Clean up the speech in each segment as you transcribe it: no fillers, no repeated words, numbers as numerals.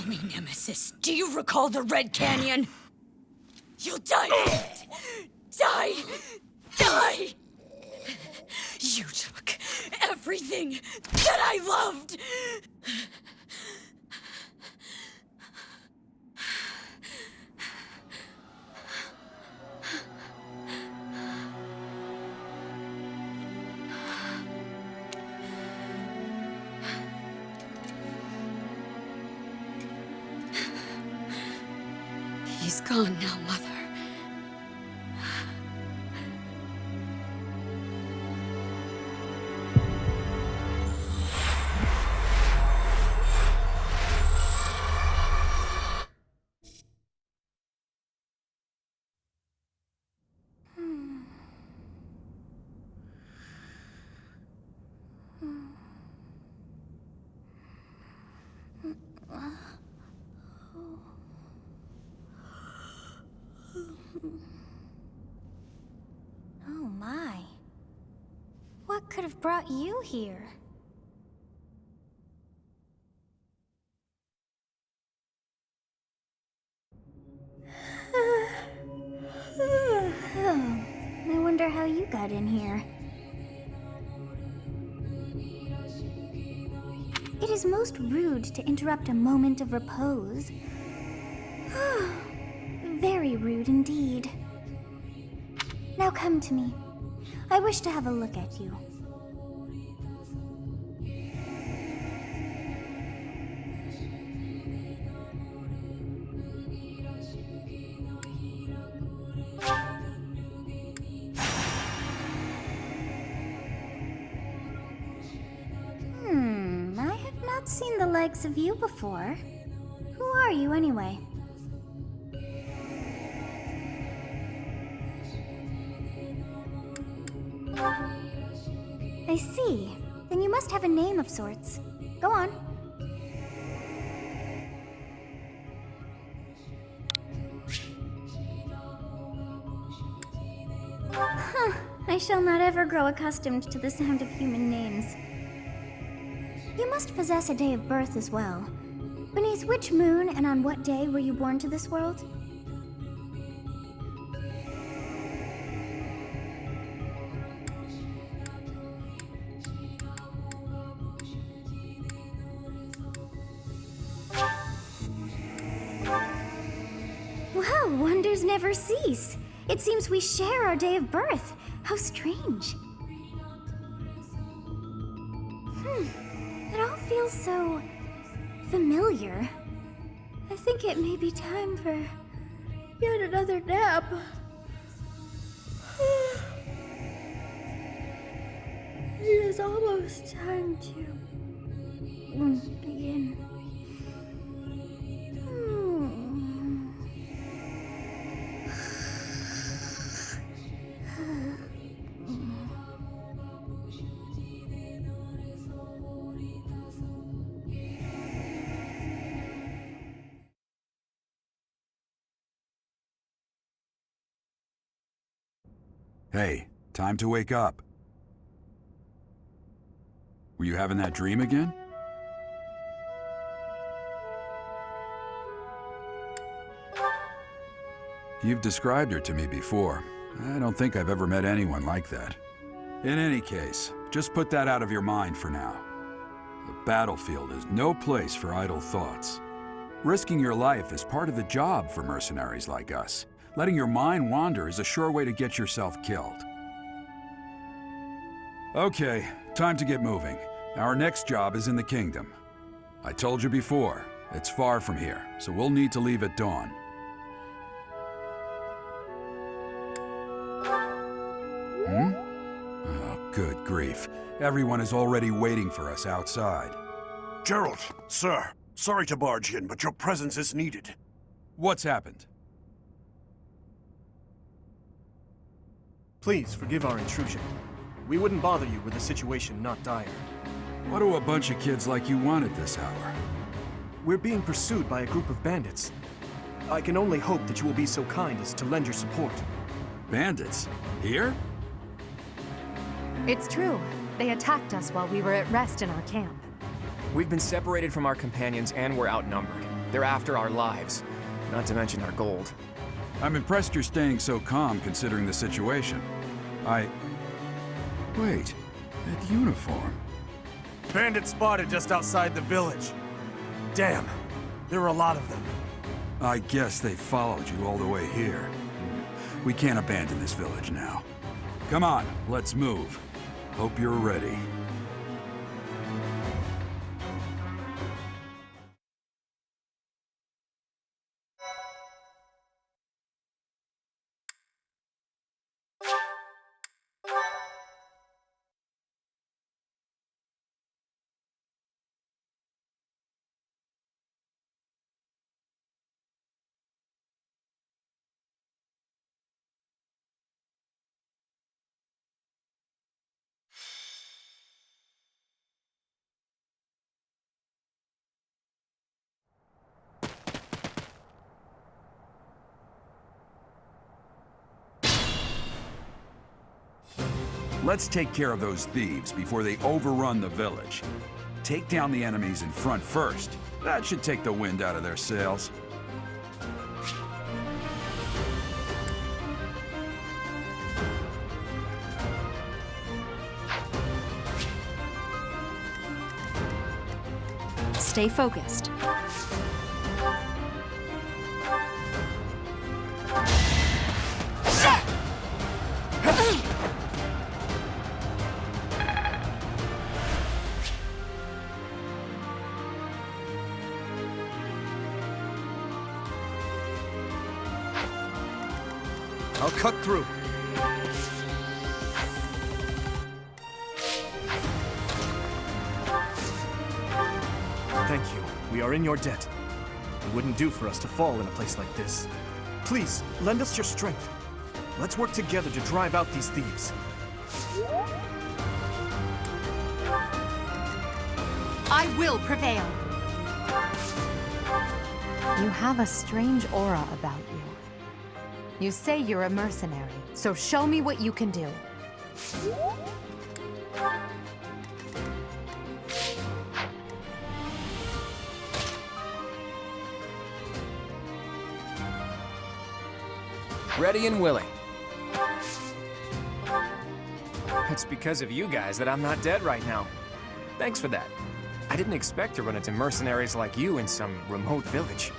me, Nemesis. Do you recall the Red Canyon? You'll die in it! Die! Die! You took everything that I loved! He's gone now, Mother. Oh my. What could have brought you here? I wonder how you got in here. It is most rude to interrupt a moment of repose. Very rude indeed. Now come to me. I wish to have a look at you. I have not seen the likes of you before. Who are you anyway? I see. Then you must have a name of sorts. Go on. I shall not ever grow accustomed to the sound of human names. You must possess a day of birth as well. Beneath which moon and on what day were you born to this world? Well, wonders never cease. It seems we share our day of birth. How strange. It all feels so familiar. I think it may be time for yet another nap. It is almost time to begin. Hey, time to wake up. Were you having that dream again? You've described her to me before. I don't think I've ever met anyone like that. In any case, just put that out of your mind for now. The battlefield is no place for idle thoughts. Risking your life is part of the job for mercenaries like us. Letting your mind wander is a sure way to get yourself killed. Okay, time to get moving. Our next job is in the kingdom. I told you before, it's far from here, so we'll need to leave at dawn. Oh, good grief. Everyone is already waiting for us outside. Gerald, sir, sorry to barge in, but your presence is needed. What's happened? Please forgive our intrusion. We wouldn't bother you were the situation not dire. What do a bunch of kids like you want at this hour? We're being pursued by a group of bandits. I can only hope that you will be so kind as to lend your support. Bandits? Here? It's true. They attacked us while we were at rest in our camp. We've been separated from our companions and we're outnumbered. They're after our lives, not to mention our gold. I'm impressed you're staying so calm considering the situation. Wait, that uniform. Bandits spotted just outside the village. Damn, there were a lot of them. I guess they followed you all the way here. We can't abandon this village now. Come on, let's move. Hope you're ready. Let's take care of those thieves before they overrun the village. Take down the enemies in front first. That should take the wind out of their sails. Stay focused. I'll cut through. Thank you. We are in your debt. It wouldn't do for us to fall in a place like this. Please, lend us your strength. Let's work together to drive out these thieves. I will prevail. You have a strange aura about you. You say you're a mercenary, so show me what you can do. Ready and willing. It's because of you guys that I'm not dead right now. Thanks for that. I didn't expect to run into mercenaries like you in some remote village.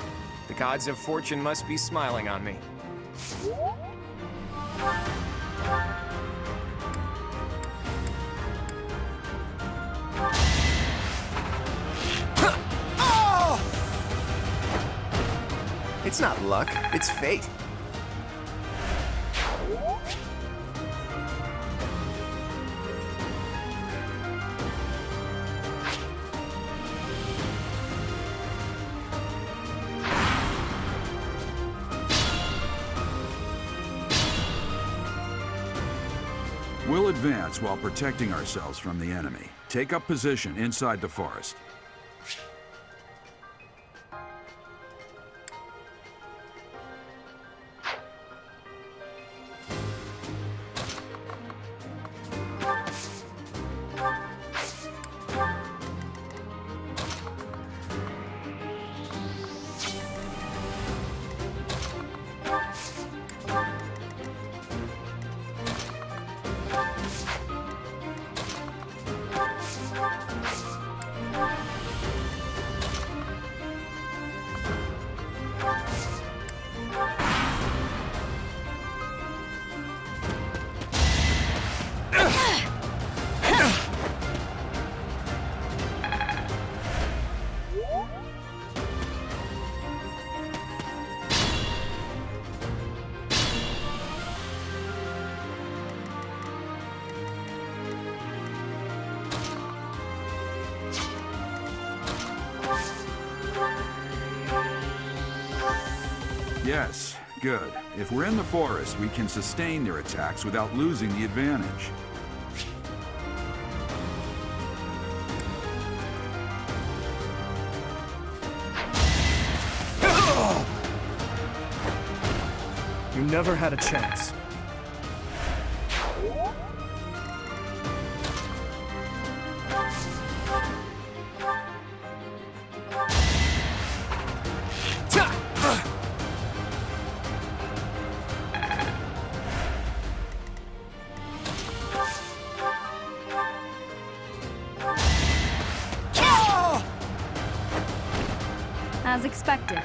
The gods of fortune must be smiling on me. It's not luck, it's fate. We'll advance while protecting ourselves from the enemy. Take up position inside the forest. Yes, good. If we're in the forest, we can sustain their attacks without losing the advantage. You never had a chance. As expected.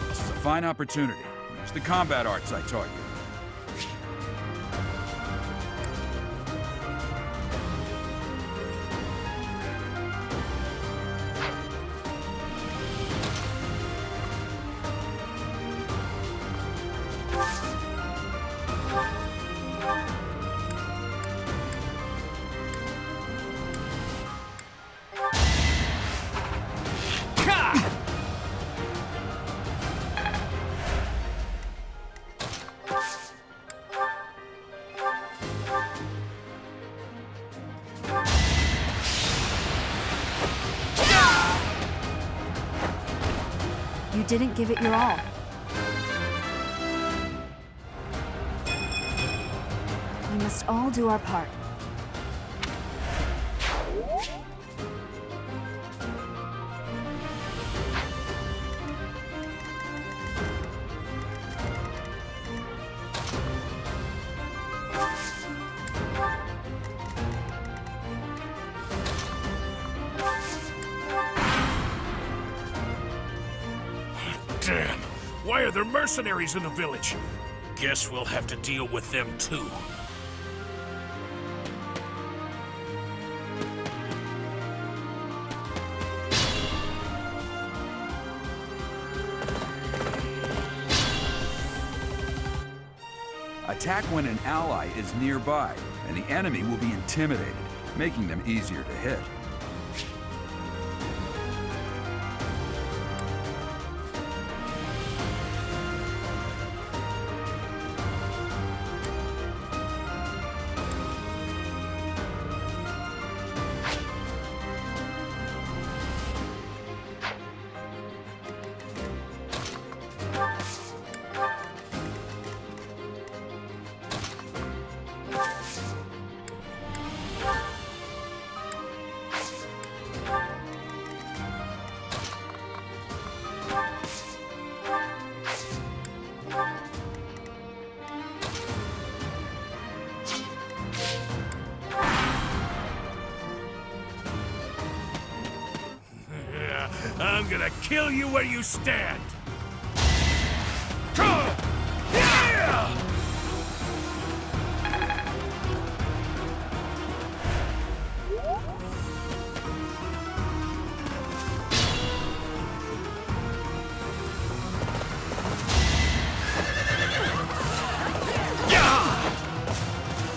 This is a fine opportunity. Use the combat arts I taught you. You didn't give it your all. We must all do our part. Damn! Why are there mercenaries in the village? Guess we'll have to deal with them too. Attack when an ally is nearby, and the enemy will be intimidated, making them easier to hit. I'm gonna kill you where you stand!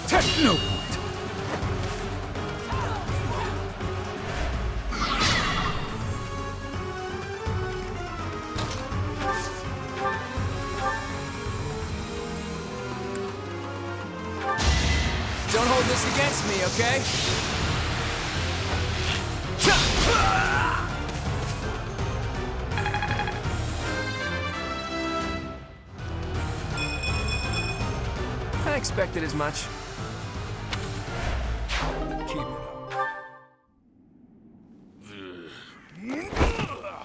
Techno point! Don't hold this against me, okay? I expected as much. Keep it up.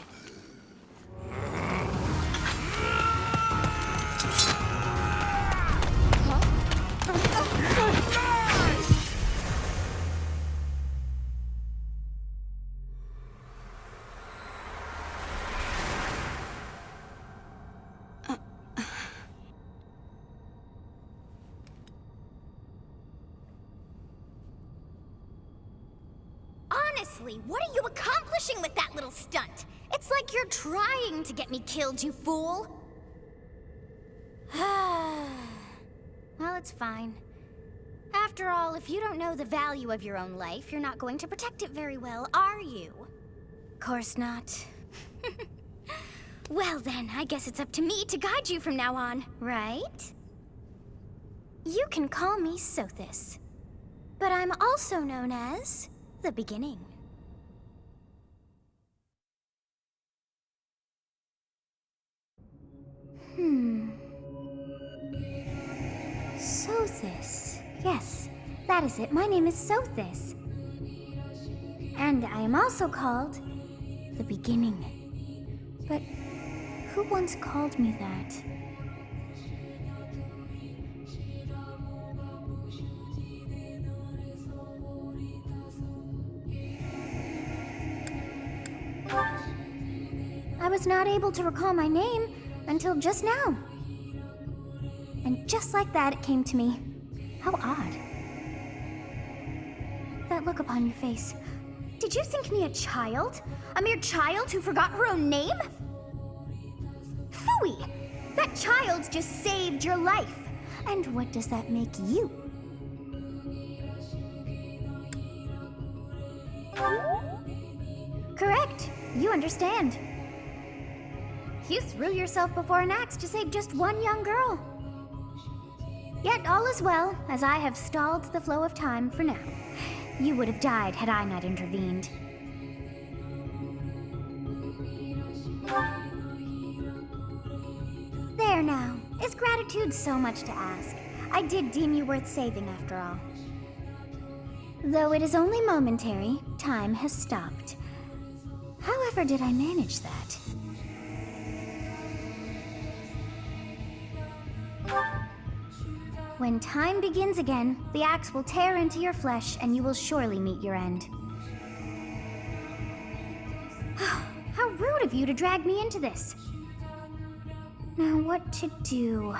Honestly, what are you accomplishing with that little stunt? It's like you're trying to get me killed, you fool. Well, it's fine. After all, if you don't know the value of your own life, you're not going to protect it very well, are you? Course not. Well then, I guess it's up to me to guide you from now on, right? You can call me Sothis, but I'm also known as the Beginning. Sothis, Yes, that is it. My name is Sothis. And I am also called the Beginning. But who once called me that? I was not able to recall my name until just now. And just like that, it came to me. How odd. That look upon your face. Did you think me a child? A mere child who forgot her own name? Phooey! That child just saved your life. And what does that make you? Correct. You understand. You threw yourself before an axe to save just one young girl. Yet all is well, as I have stalled the flow of time for now. You would have died had I not intervened. There now. Is gratitude so much to ask? I did deem you worth saving after all. Though it is only momentary, time has stopped. However did I manage that? When time begins again, the axe will tear into your flesh and you will surely meet your end. How rude of you to drag me into this. Now what to do?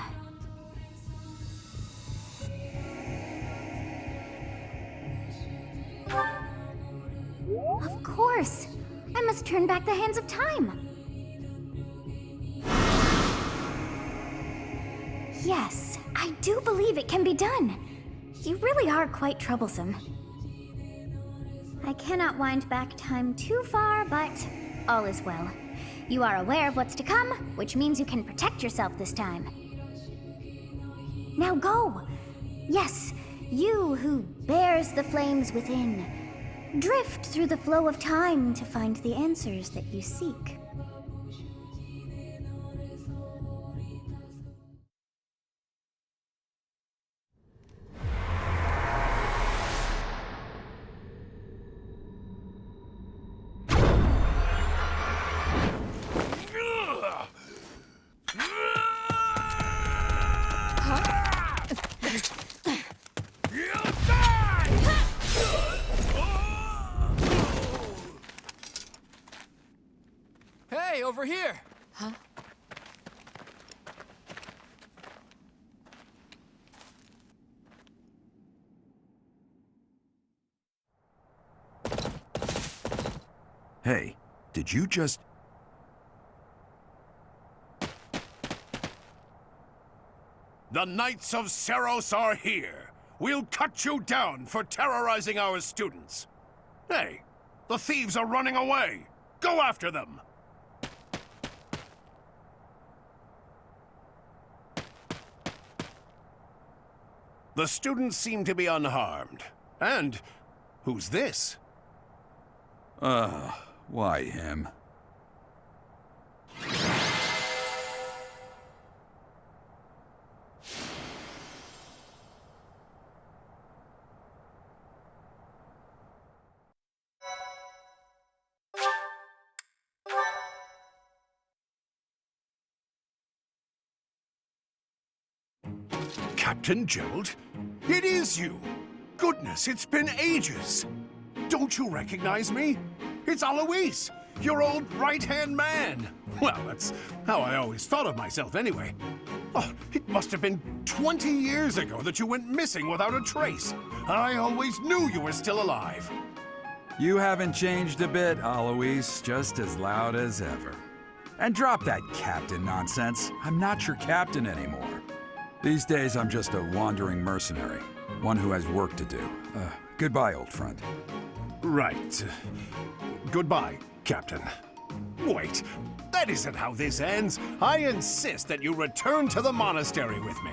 Of course! I must turn back the hands of time! Yes, I do believe it can be done. You really are quite troublesome. I cannot wind back time too far, but all is well. You are aware of what's to come, which means you can protect yourself this time. Now go! Yes, you who bears the flames within. Drift through the flow of time to find the answers that you seek. Hey, over here! Huh? Hey, did you just... The Knights of Seros are here. We'll cut you down for terrorizing our students. Hey, the thieves are running away. Go after them. The students seem to be unharmed. And who's this? Why him? Captain Gerald? It is you! Goodness, it's been ages! Don't you recognize me? It's Alois, your old right-hand man! Well, that's how I always thought of myself anyway. Oh, it must have been 20 years ago that you went missing without a trace. I always knew you were still alive. You haven't changed a bit, Alois. Just as loud as ever. And drop that captain nonsense. I'm not your captain anymore. These days, I'm just a wandering mercenary. One who has work to do. Goodbye, old friend. Right. Goodbye, Captain. Wait, that isn't how this ends. I insist that you return to the monastery with me.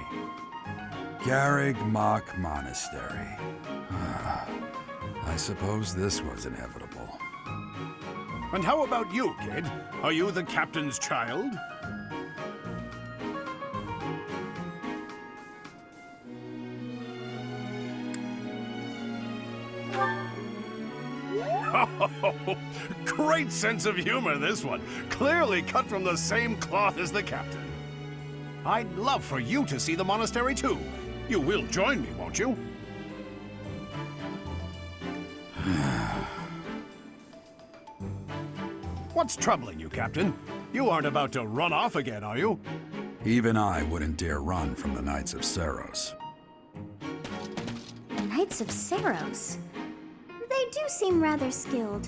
Garrig Mach Monastery. I suppose this was inevitable. And how about you, kid? Are you the captain's child? Oh, great sense of humor, this one. Clearly cut from the same cloth as the captain. I'd love for you to see the monastery, too. You will join me, won't you? What's troubling you, Captain? You aren't about to run off again, are you? Even I wouldn't dare run from the Knights of Saros. The Knights of Saros. They do seem rather skilled.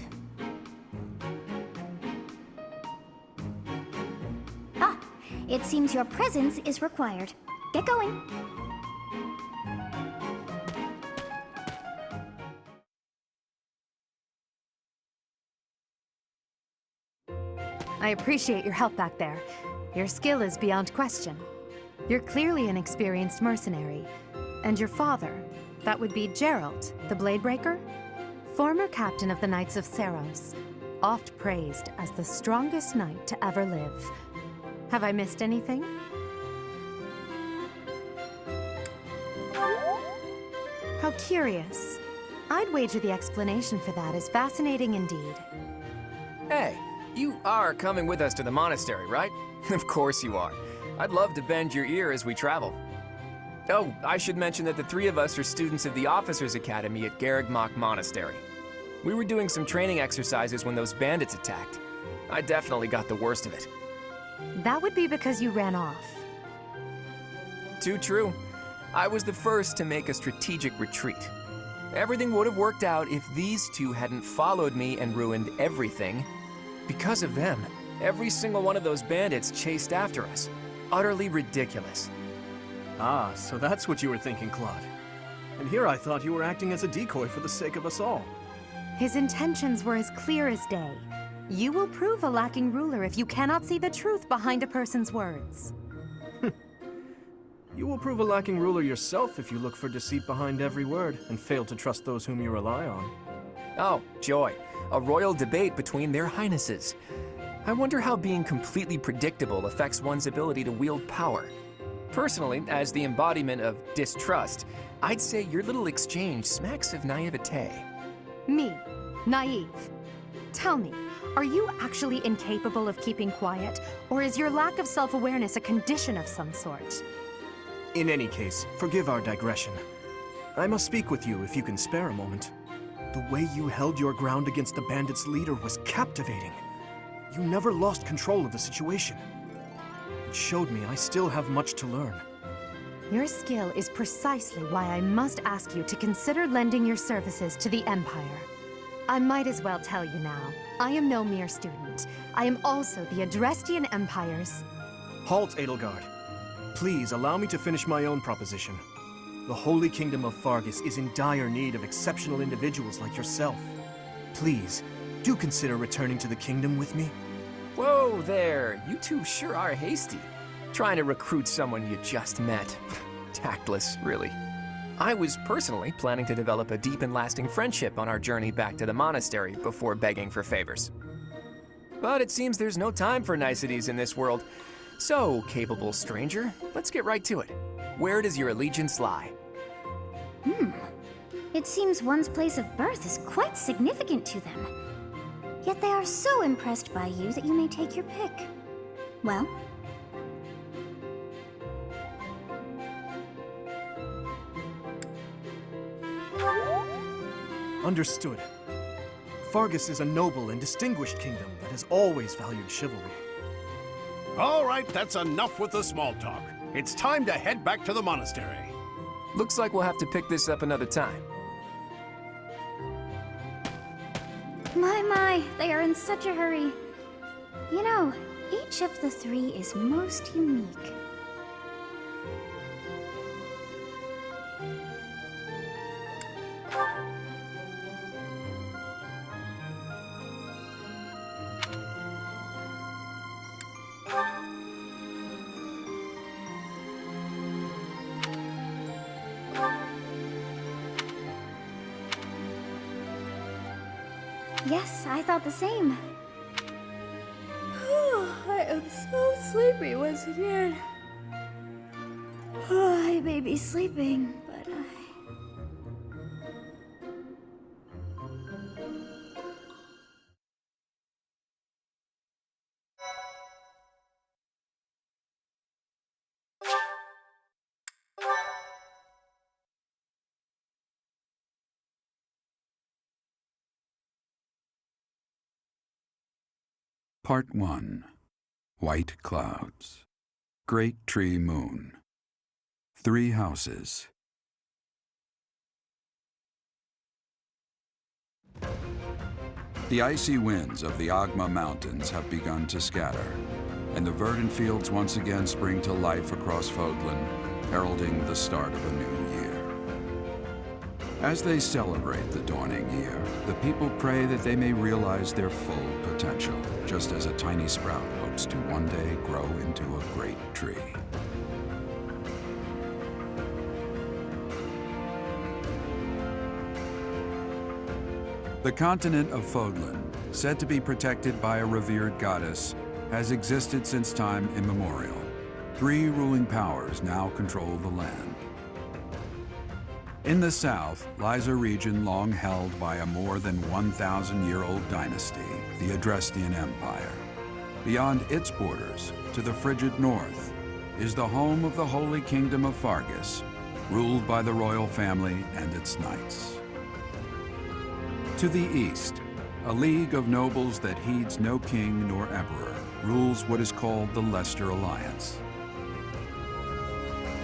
Ah, it seems your presence is required. Get going. I appreciate your help back there. Your skill is beyond question. You're clearly an experienced mercenary. And your father, that would be Gerald, the Bladebreaker? Former captain of the Knights of Saros, oft praised as the strongest knight to ever live. Have I missed anything? How curious. I'd wager the explanation for that is fascinating indeed. Hey, you are coming with us to the monastery, right? Of course you are. I'd love to bend your ear as we travel. Oh, I should mention that the three of us are students of the Officers' Academy at Garrigmach Monastery. We were doing some training exercises when those bandits attacked. I definitely got the worst of it. That would be because you ran off. Too true. I was the first to make a strategic retreat. Everything would have worked out if these two hadn't followed me and ruined everything. Because of them, every single one of those bandits chased after us. Utterly ridiculous. Ah, so that's what you were thinking, Claude. And here I thought you were acting as a decoy for the sake of us all. His intentions were as clear as day. You will prove a lacking ruler if you cannot see the truth behind a person's words. You will prove a lacking ruler yourself if you look for deceit behind every word and fail to trust those whom you rely on. Oh, joy. A royal debate between their highnesses. I wonder how being completely predictable affects one's ability to wield power. Personally, as the embodiment of distrust, I'd say your little exchange smacks of naivete. Me, naive. Tell me, are you actually incapable of keeping quiet, or is your lack of self-awareness a condition of some sort? In any case, forgive our digression. I must speak with you if you can spare a moment. The way you held your ground against the bandits' leader was captivating. You never lost control of the situation. It showed me I still have much to learn. Your skill is precisely why I must ask you to consider lending your services to the Empire. I might as well tell you now, I am no mere student. I am also the Adrestian Empire's... Halt, Edelgard. Please allow me to finish my own proposition. The Holy Kingdom of Fargus is in dire need of exceptional individuals like yourself. Please, do consider returning to the kingdom with me. Whoa there, you two sure are hasty. Trying to recruit someone you just met. Tactless, really. I was personally planning to develop a deep and lasting friendship on our journey back to the monastery before begging for favors. But it seems there's no time for niceties in this world. So, capable stranger, let's get right to it. Where does your allegiance lie? It seems one's place of birth is quite significant to them. Yet they are so impressed by you that you may take your pick. Well? Understood. Fargus is a noble and distinguished kingdom that has always valued chivalry. All right, that's enough with the small talk. It's time to head back to the monastery. Looks like we'll have to pick this up another time. My, they are in such a hurry. You know, each of the three is most unique. Yes, I thought the same. I am so sleepy once again. I may be sleeping, but Part 1. White Clouds. Great Tree Moon. 3 houses. The icy winds of the Agma Mountains have begun to scatter, and the verdant fields once again spring to life across Fodlan, heralding the start of a new year. As they celebrate the dawning year, the people pray that they may realize their full potential, just as a tiny sprout hopes to one day grow into a great tree. The continent of Fodlan, said to be protected by a revered goddess, has existed since time immemorial. 3 ruling powers now control the land. In the south lies a region long held by a more than 1,000-year-old dynasty, the Adrestian Empire. Beyond its borders, to the frigid north, is the home of the Holy Kingdom of Fargus, ruled by the royal family and its knights. To the east, a league of nobles that heeds no king nor emperor rules what is called the Leicester Alliance.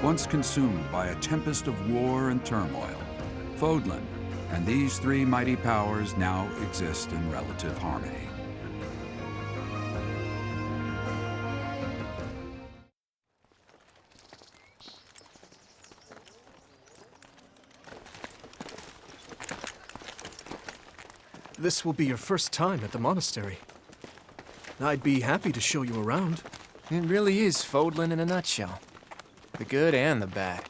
Once consumed by a tempest of war and turmoil, Fodlan and these 3 mighty powers now exist in relative harmony. This will be your first time at the monastery. I'd be happy to show you around. It really is Fodlan in a nutshell. The good and the bad.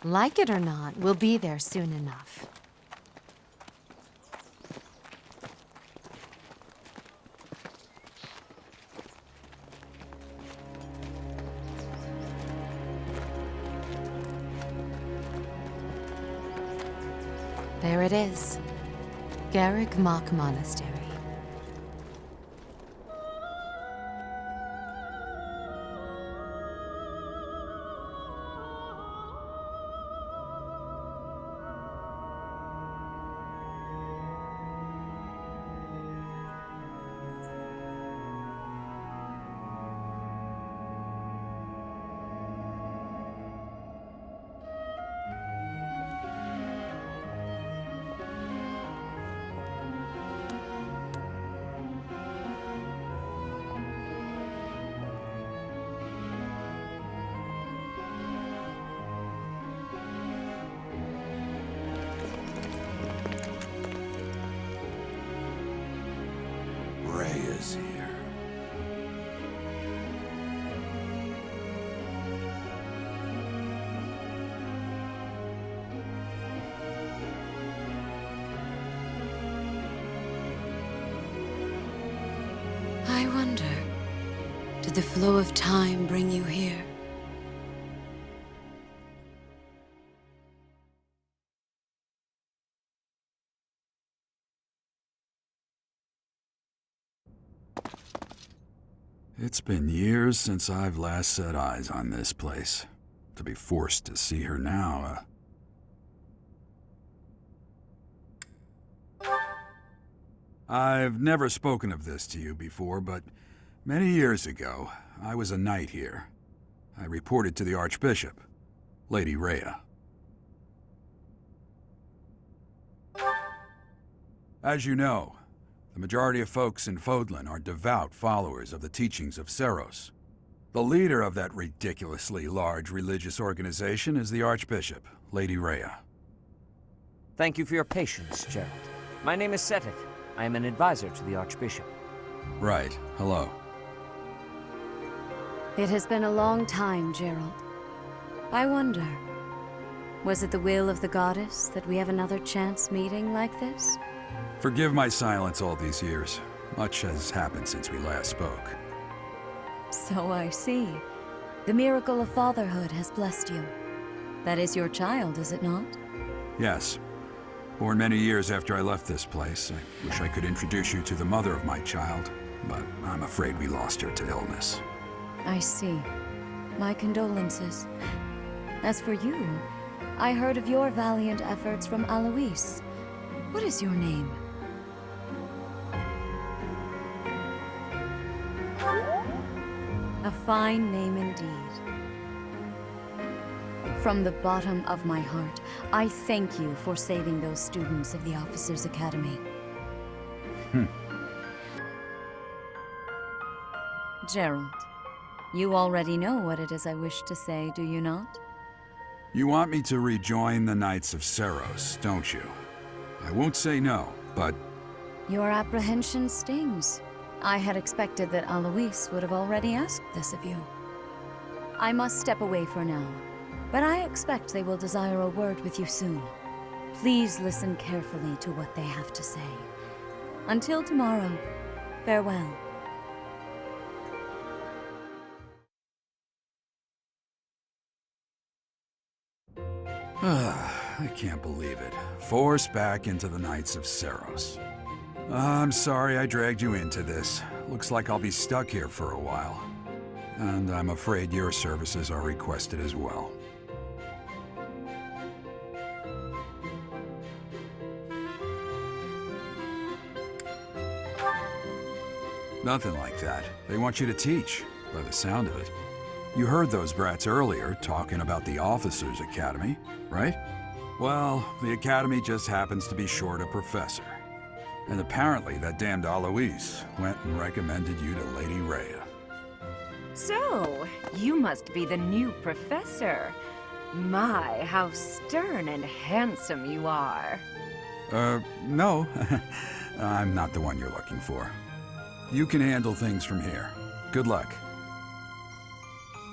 Like it or not, we'll be there soon enough. There it is. Garrick Mock Monastery. Ray is here. I wonder, did the flow of time bring you here? It's been years since I've last set eyes on this place. To be forced to see her now, I've never spoken of this to you before, but many years ago, I was a knight here. I reported to the Archbishop, Lady Rhea. As you know, the majority of folks in Fodlan are devout followers of the teachings of Seros. The leader of that ridiculously large religious organization is the Archbishop, Lady Rhea. Thank you for your patience, Gerald. My name is Seteth. I am an advisor to the Archbishop. Right. Hello. It has been a long time, Gerald. I wonder, was it the will of the goddess that we have another chance meeting like this? Forgive my silence all these years. Much has happened since we last spoke. So I see. The miracle of fatherhood has blessed you. That is your child, is it not? Yes. Born many years after I left this place. I wish I could introduce you to the mother of my child, but I'm afraid we lost her to illness. I see. My condolences. As for you, I heard of your valiant efforts from Alois. What is your name? A fine name indeed. From the bottom of my heart, I thank you for saving those students of the Officers' Academy. Gerald, you already know what it is I wish to say, do you not? You want me to rejoin the Knights of Seiros, don't you? I won't say no, but Your apprehension stings. I had expected that Alois would have already asked this of you. I must step away for now, but I expect they will desire a word with you soon. Please listen carefully to what they have to say. Until tomorrow, farewell. I can't believe it. Forced back into the Knights of Seiros. I'm sorry I dragged you into this. Looks like I'll be stuck here for a while. And I'm afraid your services are requested as well. Nothing like that. They want you to teach, by the sound of it. You heard those brats earlier talking about the Officers' Academy, right? Well, the Academy just happens to be short a professor. And apparently that damned Alois went and recommended you to Lady Rhea. So, you must be the new professor. My, how stern and handsome you are. No. I'm not the one you're looking for. You can handle things from here. Good luck.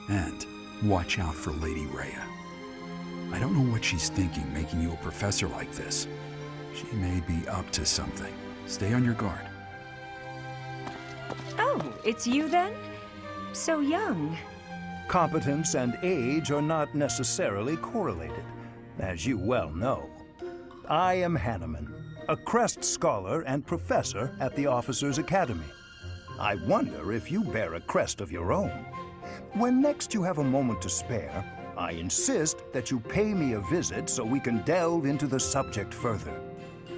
And watch out for Lady Rhea. I don't know what she's thinking making you a professor like this. She may be up to something. Stay on your guard. Oh, it's you then? So young. Competence and age are not necessarily correlated, as you well know. I am Hanneman, a Crest Scholar and Professor at the Officers' Academy. I wonder if you bear a crest of your own. When next you have a moment to spare, I insist that you pay me a visit so we can delve into the subject further.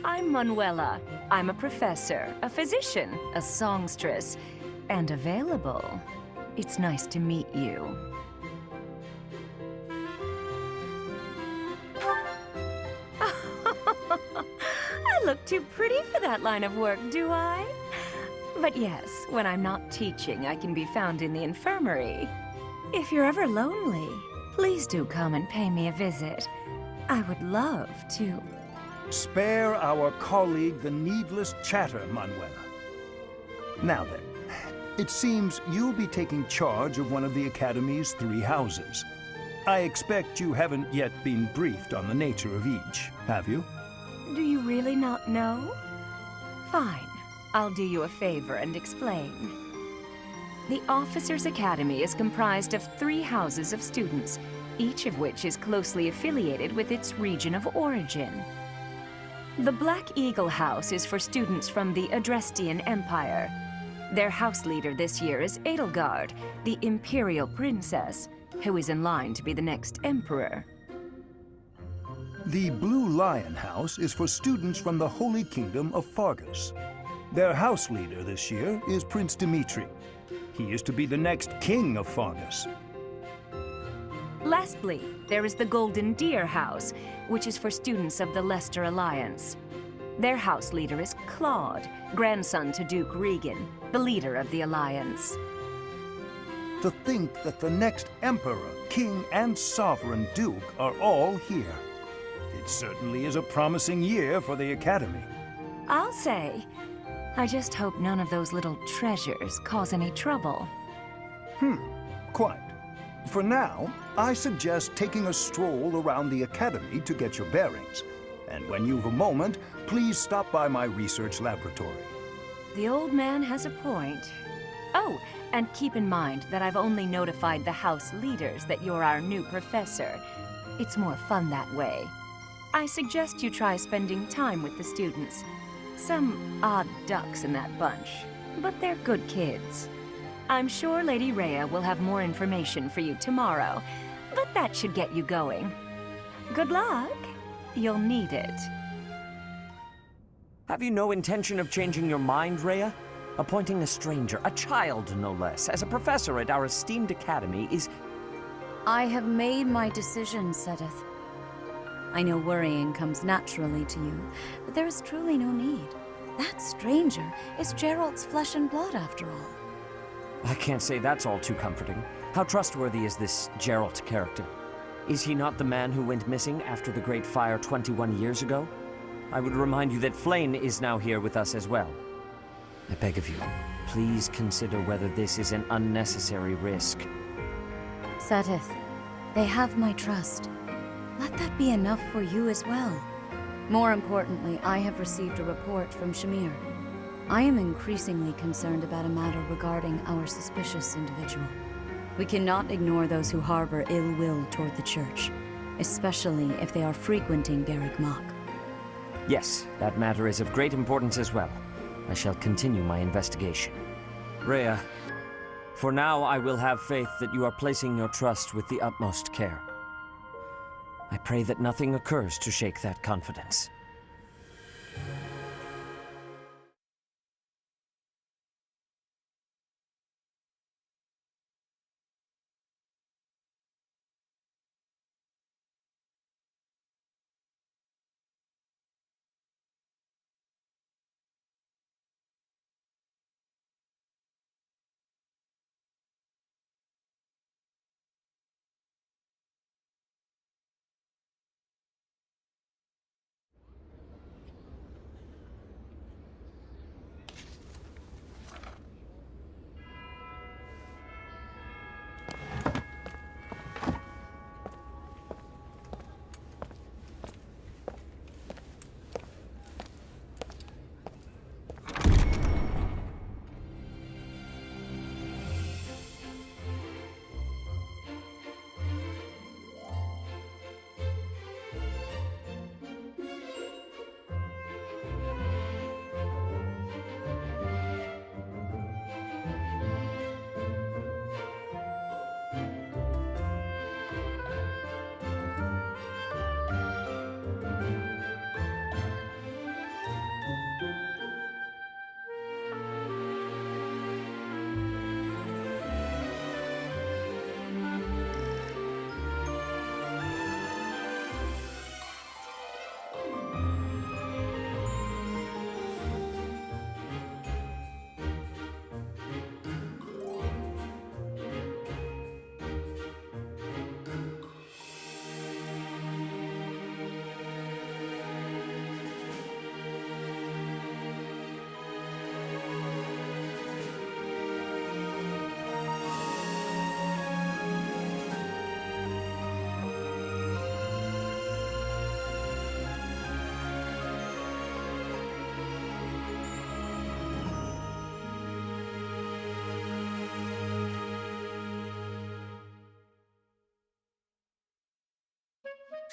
I'm Manuela. I'm a professor, a physician, a songstress, and available. It's nice to meet you. I look too pretty for that line of work, do I? But yes, when I'm not teaching, I can be found in the infirmary. If you're ever lonely, please do come and pay me a visit. I would love to. Spare our colleague the needless chatter, Manuela. Now then, it seems you'll be taking charge of one of the Academy's 3 houses. I expect you haven't yet been briefed on the nature of each, have you? Do you really not know? Fine. I'll do you a favor and explain. The Officers' Academy is comprised of 3 houses of students, each of which is closely affiliated with its region of origin. The Black Eagle House is for students from the Adrestian Empire. Their house leader this year is Edelgard, the Imperial Princess, who is in line to be the next Emperor. The Blue Lion House is for students from the Holy Kingdom of Fargus. Their house leader this year is Prince Dimitri. He is to be the next king of Fargus. Lastly, there is the Golden Deer House, which is for students of the Leicester Alliance. Their house leader is Claude, grandson to Duke Regan, the leader of the Alliance. To think that the next Emperor, King, and Sovereign Duke are all here. It certainly is a promising year for the Academy. I'll say. I just hope none of those little treasures cause any trouble. Quite. For now, I suggest taking a stroll around the Academy to get your bearings. And when you've a moment, please stop by my research laboratory. The old man has a point. Oh, and keep in mind that I've only notified the house leaders that you're our new professor. It's more fun that way. I suggest you try spending time with the students. Some odd ducks in that bunch, but they're good kids. I'm sure Lady Rhea will have more information for you tomorrow, but that should get you going. Good luck. You'll need it. Have you no intention of changing your mind, Rhea? Appointing a stranger, a child no less, as a professor at our esteemed academy is... I have made my decision, Sedith. I know worrying comes naturally to you, but there is truly no need. That stranger is Geralt's flesh and blood, after all. I can't say that's all too comforting. How trustworthy is this Geralt character? Is he not the man who went missing after the Great Fire 21 years ago? I would remind you that Flayn is now here with us as well. I beg of you, please consider whether this is an unnecessary risk. Sedith, they have my trust. Let that be enough for you as well. More importantly, I have received a report from Shamir. I am increasingly concerned about a matter regarding our suspicious individual. We cannot ignore those who harbor ill will toward the Church, especially if they are frequenting Garreg Mach. Yes, that matter is of great importance as well. I shall continue my investigation. Rhea, for now I will have faith that you are placing your trust with the utmost care. I pray that nothing occurs to shake that confidence.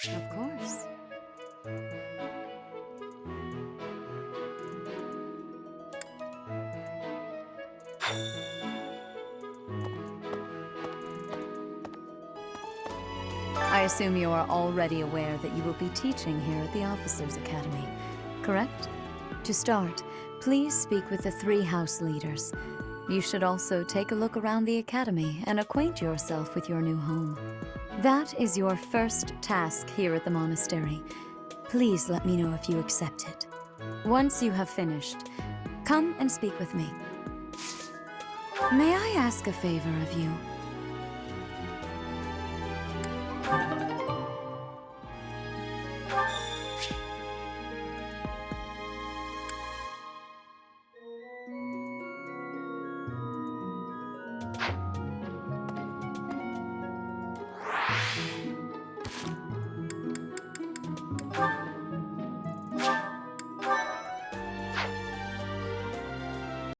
Of course. I assume you are already aware that you will be teaching here at the Officers' Academy, correct? To start, please speak with the 3 house leaders. You should also take a look around the Academy and acquaint yourself with your new home. That is your first task here at the monastery. Please let me know if you accept it. Once you have finished, come and speak with me. May I ask a favor of you?